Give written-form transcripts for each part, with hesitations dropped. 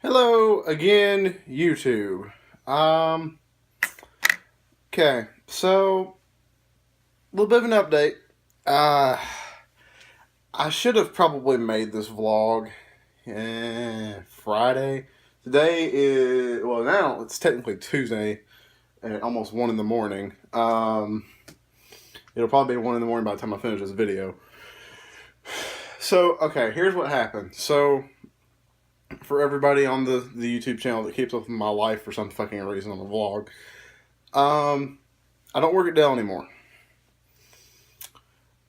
Hello again, YouTube. Um, okay, so a little bit of an update. Uh, I should have probably made this vlog Friday. Today is, well, now it's technically Tuesday at almost 1 in the morning. It'll probably be 1 in the morning by the time I finish this video. So, okay, here's what happened. So, for everybody on the YouTube channel that keeps up with my life for some fucking reason on the vlog, I don't work at Dell anymore.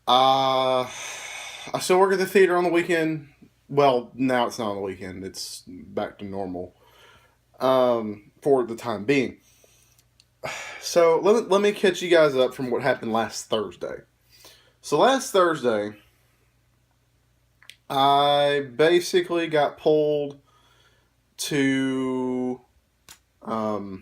I still work at the theater on the weekend. Well, now it's not on the weekend. It's back to normal for the time being. So let me catch you guys up from what happened last Thursday. So last Thursday, I basically got pulled to what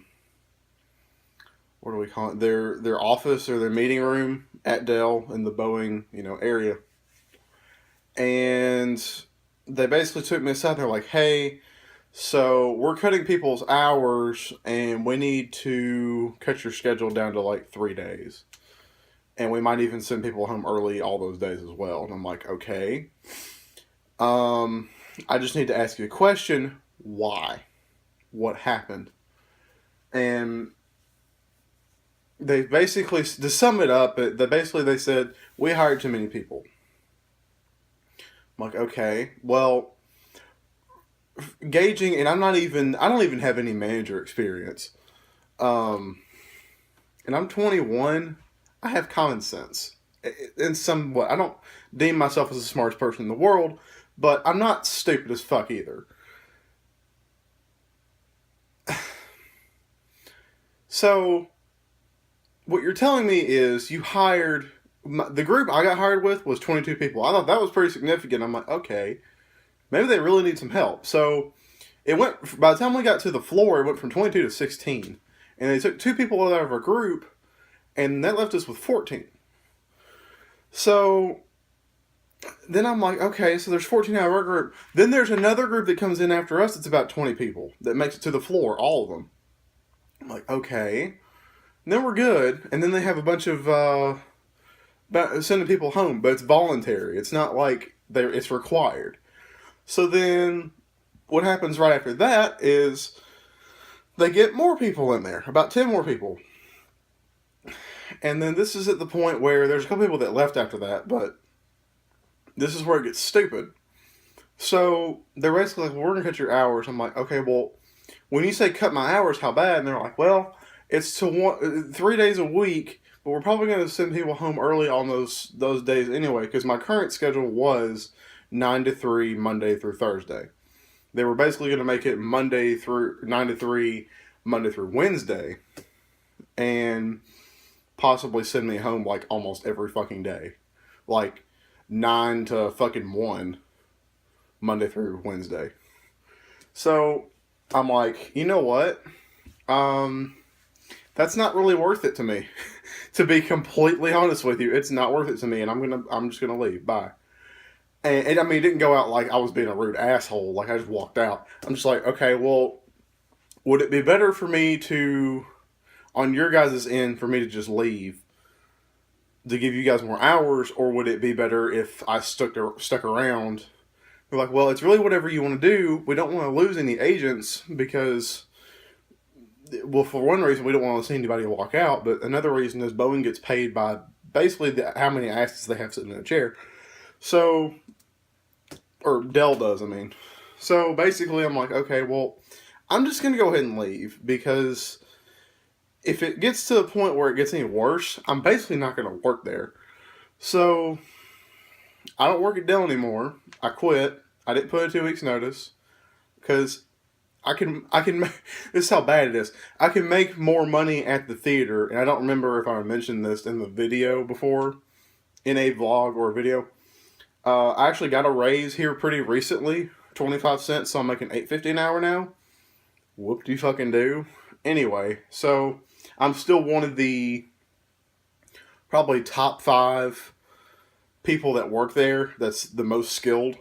do we call it? Their office or their meeting room at Dell in the Boeing area, and they basically took me aside. They're like, "Hey, so we're cutting people's hours, and we need to cut your schedule down to like 3 days, and we might even send people home early all those days as well." And I'm like, "Okay, I just need to ask you a question. Why? What happened?" And they basically, to sum it up, they said, "We hired too many people." I'm like, okay, well, gauging, and I don't even have any manager experience. And I'm 21. I have common sense. In somewhat, I don't deem myself as the smartest person in the world, but I'm not stupid as fuck either. So, what you're telling me is you hired, the group I got hired with was 22 people. I thought that was pretty significant. I'm like, okay, maybe they really need some help. So it went, by the time we got to the floor, it went from 22 to 16. And they took 2 people out of our group, and that left us with 14. So then I'm like, okay, so there's 14 out of our group. Then there's another group that comes in after us. It's about 20 people that makes it to the floor, all of them. I'm like, okay. And then we're good. And then they have a bunch of sending people home, but it's voluntary. It's not like it's required. So then what happens right after that is they get more people in there, about 10 more people. And then this is at the point where there's a couple people that left after that, but this is where it gets stupid. So they're basically like, well, we're going to cut your hours. I'm like, okay, well, when you say cut my hours, how bad? And they're like, well, it's to 3 days a week, but we're probably going to send people home early on those days anyway, because my current schedule was 9 to 3, Monday through Thursday. They were basically going to make it Monday through 9 to 3, Monday through Wednesday, and possibly send me home like almost every fucking day. Like 9 to fucking 1, Monday through Wednesday. So I'm like, you know what? That's not really worth it to me. To be completely honest with you, it's not worth it to me, and I'm just gonna leave. Bye. And I mean, it didn't go out like I was being a rude asshole. Like I just walked out. I'm just like, okay, well, would it be better for me to, on your guys' end, for me to just leave, to give you guys more hours, or would it be better if I stuck around? They're like, well, it's really whatever you want to do. We don't want to lose any agents because, well, for one reason, we don't want to see anybody walk out, but another reason is Boeing gets paid by basically how many asses they have sitting in a chair. So, or Dell does, I mean. So basically, I'm like, okay, well, I'm just going to go ahead and leave because if it gets to the point where it gets any worse, I'm basically not going to work there. So I don't work at Dell anymore. I quit. I didn't put a 2 weeks notice because I can this is how bad it is. I can make more money at the theater, and I don't remember if I mentioned this in the video before, in a vlog or a video. I actually got a raise here pretty recently, 25 cents, so I'm making $8.50 an hour now. Whoop-de-fucking-do. Anyway, so I'm still one of the probably top 5 people that work there that's the most skilled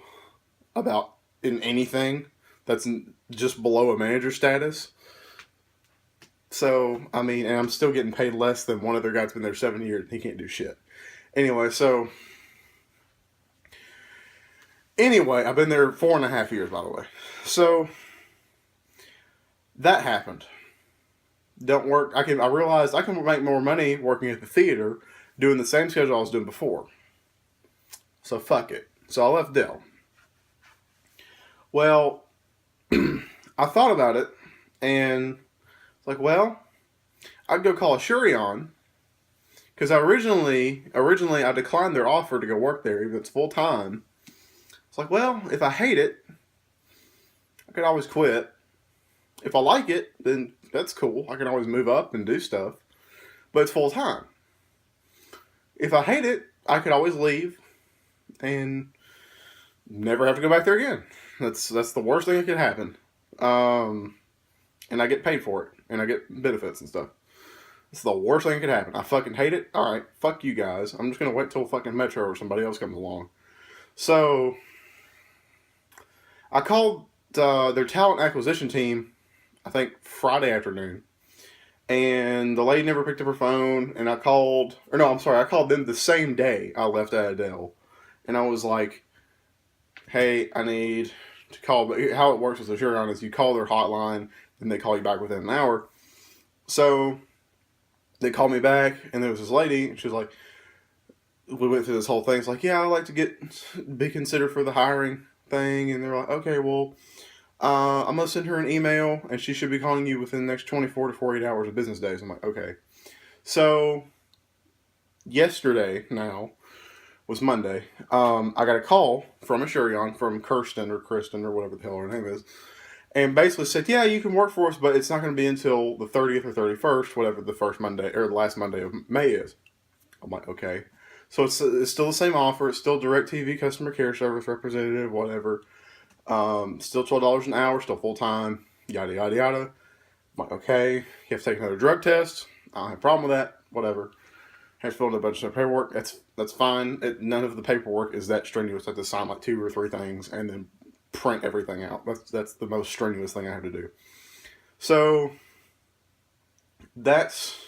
about in anything. That's just below a manager status. So, I mean, and I'm still getting paid less than one other guy that's been there 7 years and he can't do shit. Anyway, I've been there 4.5 years, by the way. So, that happened. Don't work. I realized I can make more money working at the theater doing the same schedule I was doing before. So, fuck it. So, I left Dell. Well, I thought about it and it's like, well, I'd go call Asurion because originally I declined their offer to go work there, even though it's full time. It's like, well, if I hate it, I could always quit. If I like it, then that's cool. I can always move up and do stuff, but it's full time. If I hate it, I could always leave and never have to go back there again. That's the worst thing that could happen. And I get paid for it, and I get benefits and stuff. It's the worst thing that could happen. I fucking hate it. All right, fuck you guys. I'm just gonna wait till fucking Metro or somebody else comes along. So I called their talent acquisition team, I think Friday afternoon, and the lady never picked up her phone. And I called them the same day I left out of Dell, and I was like, "Hey, I need to call." But how it works with Asurion is you call their hotline, and they call you back within an hour. So they called me back, and there was this lady, and she was like, we went through this whole thing. It's like, yeah, I'd like to be considered for the hiring thing. And they're like, okay, well, I'm going to send her an email, and she should be calling you within the next 24 to 48 hours of business days. I'm like, okay. So yesterday now was Monday. I got a call from Asurion, from Kristen or whatever the hell her name is, and basically said, yeah, you can work for us, but it's not going to be until the 30th or 31st, whatever the first Monday or the last Monday of May is. I'm like, okay. So it's still the same offer. It's still DirecTV customer care service representative, whatever. Still $12 an hour, still full time, yada yada yada. I'm like, okay, you have to take another drug test. I don't have a problem with that. Whatever. Have to fill in a bunch of paperwork. That's fine. None of the paperwork is that strenuous. I have to sign like 2 or 3 things and then print everything out. That's the most strenuous thing I have to do. So that's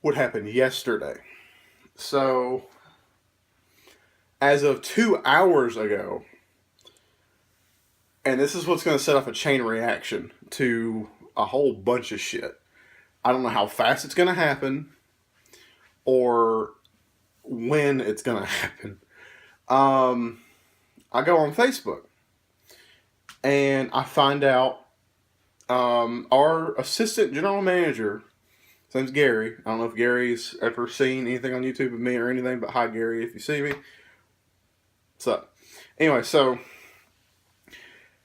what happened yesterday. So as of 2 hours ago, and this is what's going to set off a chain reaction to a whole bunch of shit. I don't know how fast it's going to happen or when it's going to happen. I go on Facebook and I find out our assistant general manager, his name's Gary. I don't know if Gary's ever seen anything on YouTube of me or anything, but hi, Gary, if you see me. What's up? Anyway, so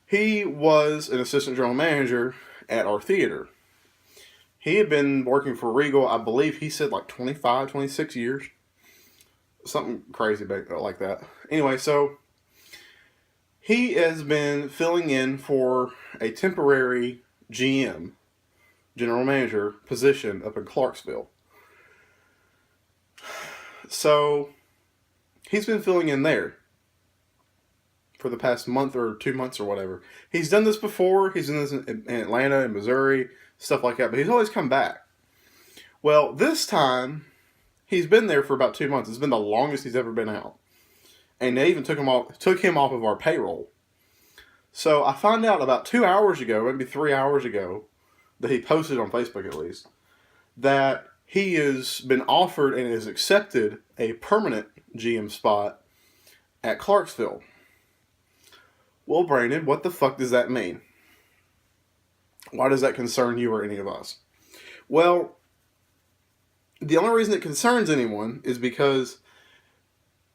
he was an assistant general manager at our theater. He had been working for Regal, I believe he said like 25, 26 years. Something crazy like that. Anyway, so he has been filling in for a temporary GM, general manager position up in Clarksville. So he's been filling in there for the past month or 2 months or whatever. He's done this before. He's done this in Atlanta and Missouri, stuff like that, but he's always come back. Well, this time he's been there for about 2 months. It's been the longest he's ever been out. And they even took him off of our payroll. So I found out about 2 hours ago, maybe 3 hours ago, that he posted on Facebook at least, that he has been offered and has accepted a permanent GM spot at Clarksville. Well, Brandon, what the fuck does that mean? Why does that concern you or any of us? Well, the only reason it concerns anyone is because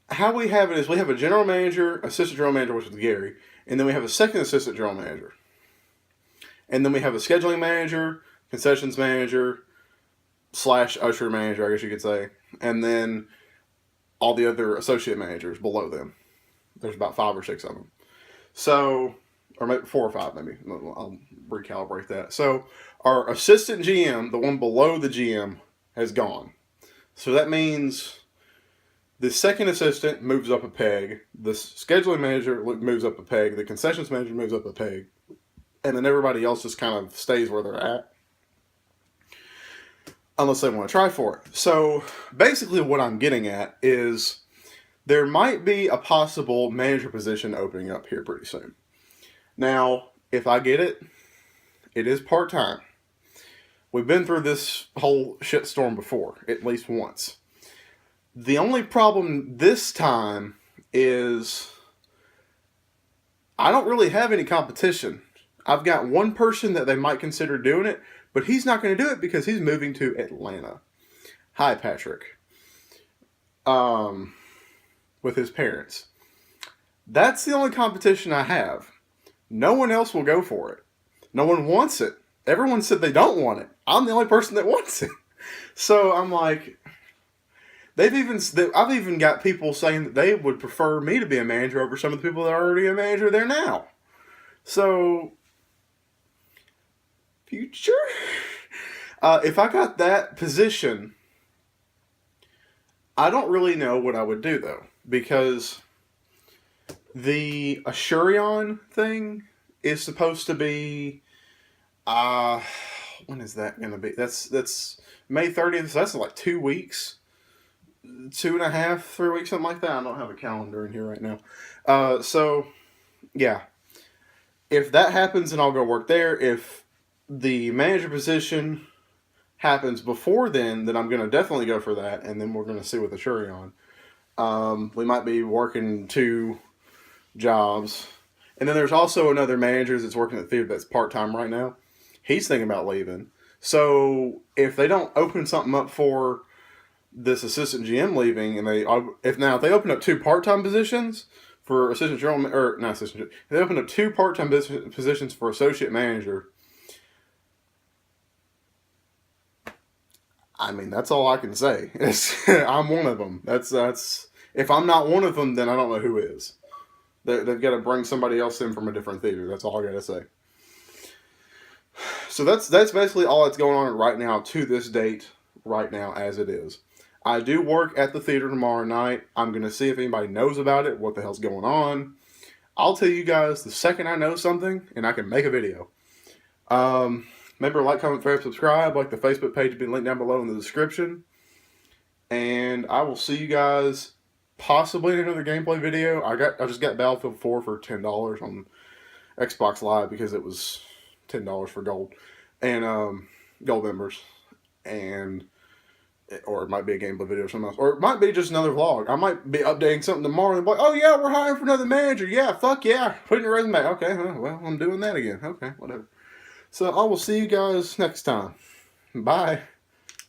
how we have it is we have a general manager, assistant general manager, which is Gary, and then we have a second assistant general manager. And then we have a scheduling manager, concessions manager, / usher manager, I guess you could say, and then all the other associate managers below them. There's about 5 or 6 of them. So, or maybe 4 or 5 maybe. I'll recalibrate that. So, our assistant GM, the one below the GM, has gone. So that means the second assistant moves up a peg, the scheduling manager moves up a peg, the concessions manager moves up a peg, and then everybody else just kind of stays where they're at, unless they want to try for it. So basically what I'm getting at is there might be a possible manager position opening up here pretty soon. Now, if I get it, it is part-time. We've been through this whole shitstorm before, at least once. The only problem this time is I don't really have any competition. I've got one person that they might consider doing it, but he's not going to do it because he's moving to Atlanta. Hi, Patrick. With his parents. That's the only competition I have. No one else will go for it. No one wants it. Everyone said they don't want it. I'm the only person that wants it. So I'm like, I've even got people saying that they would prefer me to be a manager over some of the people that are already a manager there now. So, future? If I got that position, I don't really know what I would do though, because the Asurion thing is supposed to be, when is that going to be? That's May 30th, so that's like 2 weeks. 2.5, 3 weeks, something like that. I don't have a calendar in here right now. So, yeah. If that happens, then I'll go work there. If the manager position happens before then I'm going to definitely go for that, and then we're going to see with the Shurion. We might be working 2 jobs. And then there's also another manager that's working at the theater that's part-time right now. He's thinking about leaving. So, if they don't open something up for this assistant GM leaving, and if they open up 2 part-time positions for assistant general, or not assistant, if they open up 2 part-time positions for associate manager, I mean, that's all I can say. I'm one of them. That's if I'm not one of them, then I don't know who is. They've got to bring somebody else in from a different theater. That's all I got to say. So that's basically all that's going on right now to this date, right now as it is. I do work at the theater tomorrow night. I'm going to see if anybody knows about it, what the hell's going on. I'll tell you guys the second I know something, and I can make a video. Remember, like, comment, favorite, subscribe. Like the Facebook page has been linked down below in the description. And I will see you guys possibly in another gameplay video. I just got Battlefield 4 for $10 on Xbox Live because it was $10 for gold and gold members, or it might be a gameplay video or something else, or it might be just another vlog. I might be updating something tomorrow and be like, oh yeah, we're hiring for another manager. Yeah, fuck yeah, put in your resume. Okay, well, I'm doing that again. Okay, whatever. So I will see you guys next time. Bye.